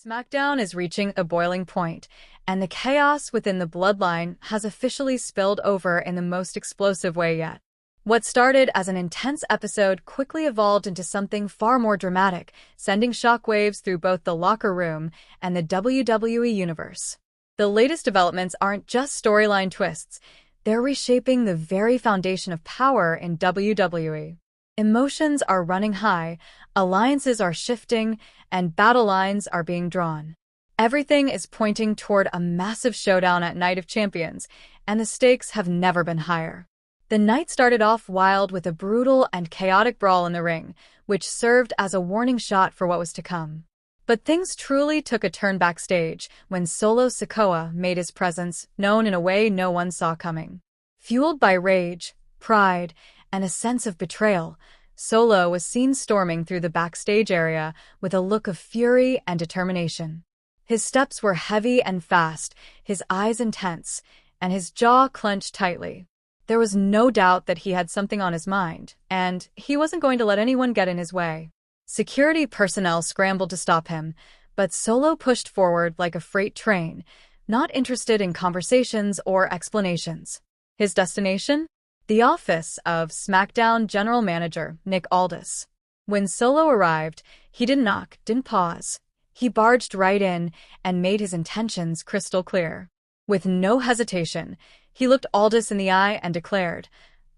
SmackDown is reaching a boiling point, and the chaos within the bloodline has officially spilled over in the most explosive way yet. What started as an intense episode quickly evolved into something far more dramatic, sending shockwaves through both the locker room and the WWE universe. The latest developments aren't just storyline twists, they're reshaping the very foundation of power in WWE. Emotions are running high, alliances are shifting, and battle lines are being drawn. Everything is pointing toward a massive showdown at Night of Champions, and the stakes have never been higher. The night started off wild with a brutal and chaotic brawl in the ring, which served as a warning shot for what was to come. But things truly took a turn backstage when SoloSikoa made his presence known in a way no one saw coming. Fueled by rage, pride, and a sense of betrayal, Solo was seen storming through the backstage area with a look of fury and determination. His steps were heavy and fast, his eyes intense, and his jaw clenched tightly. There was no doubt that he had something on his mind, and he wasn't going to let anyone get in his way. Security personnel scrambled to stop him, but Solo pushed forward like a freight train, not interested in conversations or explanations. His destination? The office of SmackDown General Manager Aldis. When Solo arrived, he didn't knock, didn't pause. He barged right in and made his intentions crystal clear. With no hesitation, he looked Aldis in the eye and declared,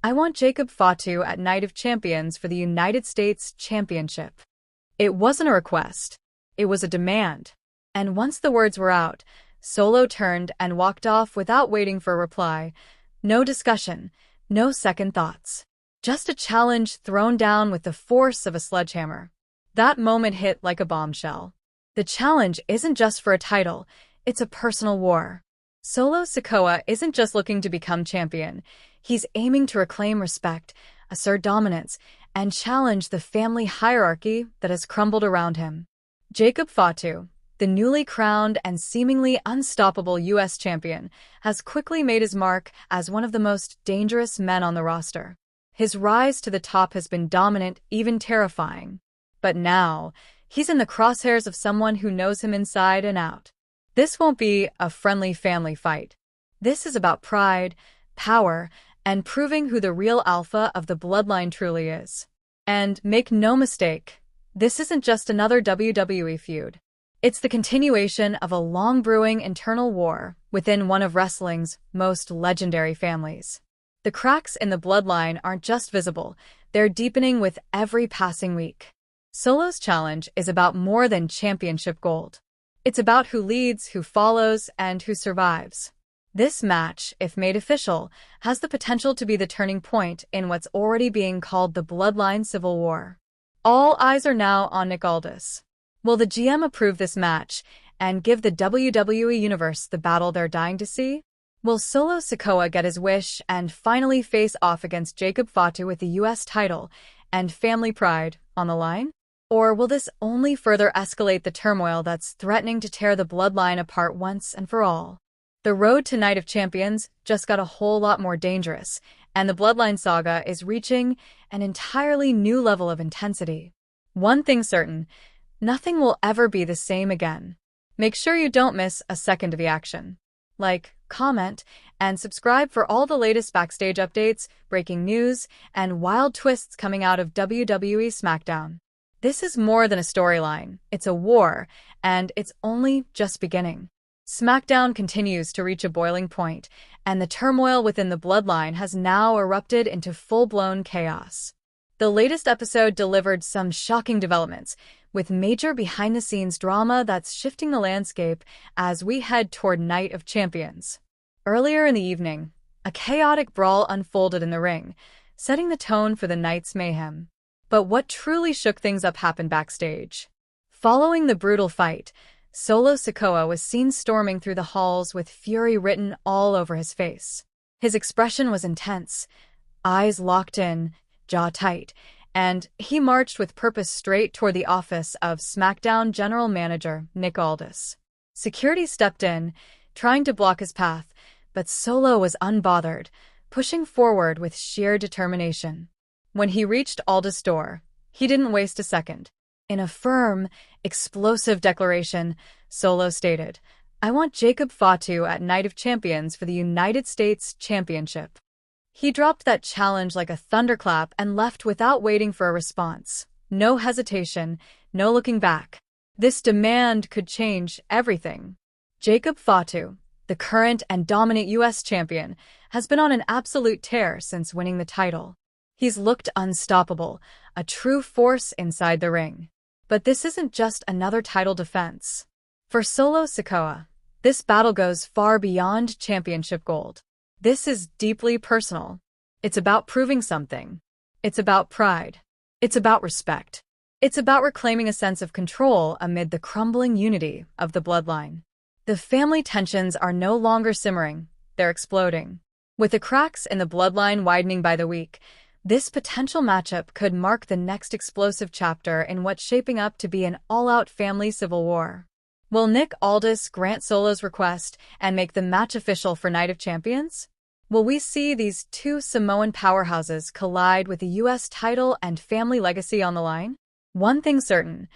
"I want Jacob Fatu at Night of Champions for the United States Championship." It wasn't a request. It was a demand. And once the words were out, Solo turned and walked off without waiting for a reply. No discussion. No second thoughts. Just a challenge thrown down with the force of a sledgehammer. That moment hit like a bombshell. The challenge isn't just for a title, it's a personal war. SoloSikoa isn't just looking to become champion. He's aiming to reclaim respect, assert dominance, and challenge the family hierarchy that has crumbled around him. Jacob Fatu, the newly crowned and seemingly unstoppable U.S. champion, has quickly made his mark as one of the most dangerous men on the roster. His rise to the top has been dominant, even terrifying. But now, he's in the crosshairs of someone who knows him inside and out. This won't be a friendly family fight. This is about pride, power, and proving who the real alpha of the bloodline truly is. And make no mistake, this isn't just another WWE feud. It's the continuation of a long-brewing internal war within one of wrestling's most legendary families. The cracks in the bloodline aren't just visible, they're deepening with every passing week. Solo's challenge is about more than championship gold. It's about who leads, who follows, and who survives. This match, if made official, has the potential to be the turning point in what's already being called the Bloodline Civil War. All eyes are now on Aldis. Will the GM approve this match and give the WWE Universe the battle they're dying to see? Will SoloSikoa get his wish and finally face off against Jacob Fatu with the U.S. title and family pride on the line? Or will this only further escalate the turmoil that's threatening to tear the bloodline apart once and for all? The road to Night of Champions just got a whole lot more dangerous, and the bloodline saga is reaching an entirely new level of intensity. One thing's certain, nothing will ever be the same again. Make sure you don't miss a second of the action. Like, comment, and subscribe for all the latest backstage updates, breaking news, and wild twists coming out of WWE Smackdown. This is more than a storyline, it's a war, and it's only just beginning. SmackDown continues to reach a boiling point, and the turmoil within the bloodline has now erupted into full-blown chaos. The latest episode delivered some shocking developments, with major behind-the-scenes drama that's shifting the landscape as we head toward Night of Champions. Earlier in the evening, a chaotic brawl unfolded in the ring, setting the tone for the night's mayhem. But what truly shook things up happened backstage. Following the brutal fight, SoloSikoa was seen storming through the halls with fury written all over his face. His expression was intense, eyes locked in, jaw tight, and he marched with purpose straight toward the office of SmackDown General Manager Aldis. Security stepped in, trying to block his path, but Solo was unbothered, pushing forward with sheer determination. When he reached Aldis' door, he didn't waste a second. In a firm, explosive declaration, Solo stated, "I want Jacob Fatu at Night of Champions for the United States Championship." He dropped that challenge like a thunderclap and left without waiting for a response. No hesitation, no looking back. This demand could change everything. Jacob Fatu, the current and dominant U.S. champion, has been on an absolute tear since winning the title. He's looked unstoppable, a true force inside the ring. But this isn't just another title defense. For SoloSikoa, this battle goes far beyond championship gold. This is deeply personal. It's about proving something. It's about pride. It's about respect. It's about reclaiming a sense of control amid the crumbling unity of the bloodline. The family tensions are no longer simmering, they're exploding. With the cracks in the bloodline widening by the week, this potential matchup could mark the next explosive chapter in what's shaping up to be an all-out family civil war. Will Nick Aldis grant Solo's request and make the match official for Night of Champions? Will we see these two Samoan powerhouses collide with the U.S. title and family legacy on the line? One thing's certain,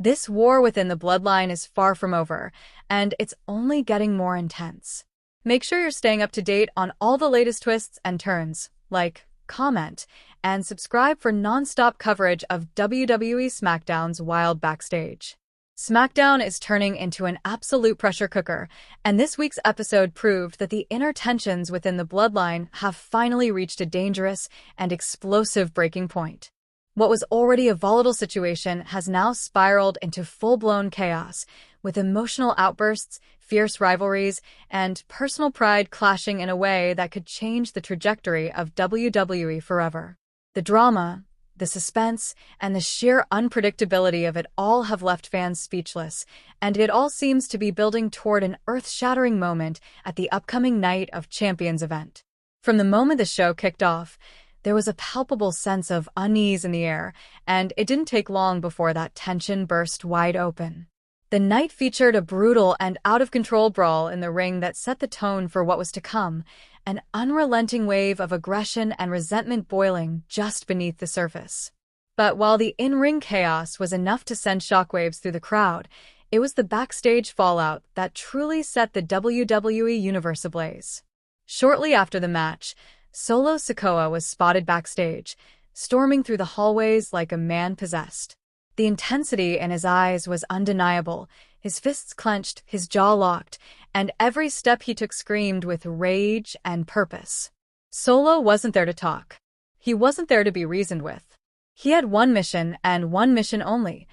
this war within the bloodline is far from over, and it's only getting more intense. Make sure you're staying up to date on all the latest twists and turns. Like, comment, and subscribe for non-stop coverage of WWE Smackdown's wild backstage. Smackdown is turning into an absolute pressure cooker, and this week's episode proved that the inner tensions within the bloodline have finally reached a dangerous and explosive breaking point. What was already a volatile situation has now spiraled into full-blown chaos, with emotional outbursts, fierce rivalries, and personal pride clashing in a way that could change the trajectory of WWE forever. The drama, the suspense, and the sheer unpredictability of it all have left fans speechless, and it all seems to be building toward an earth-shattering moment at the upcoming Night of Champions event. From the moment the show kicked off, there was a palpable sense of unease in the air, and it didn't take long before that tension burst wide open. The night featured a brutal and out-of-control brawl in the ring that set the tone for what was to come, an unrelenting wave of aggression and resentment boiling just beneath the surface. But while the in-ring chaos was enough to send shockwaves through the crowd, it was the backstage fallout that truly set the WWE Universe ablaze. Shortly after the match, SoloSikoa was spotted backstage, storming through the hallways like a man possessed. The intensity in his eyes was undeniable, his fists clenched, his jaw locked, and every step he took screamed with rage and purpose. Solo wasn't there to talk. He wasn't there to be reasoned with. He had one mission and one mission only,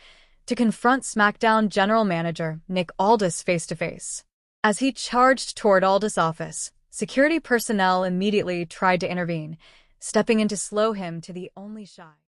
to confront SmackDown General Manager Nick Aldis face-to-face. As he charged toward Aldis' office, security personnel immediately tried to intervene, stepping in to slow him to the only shot.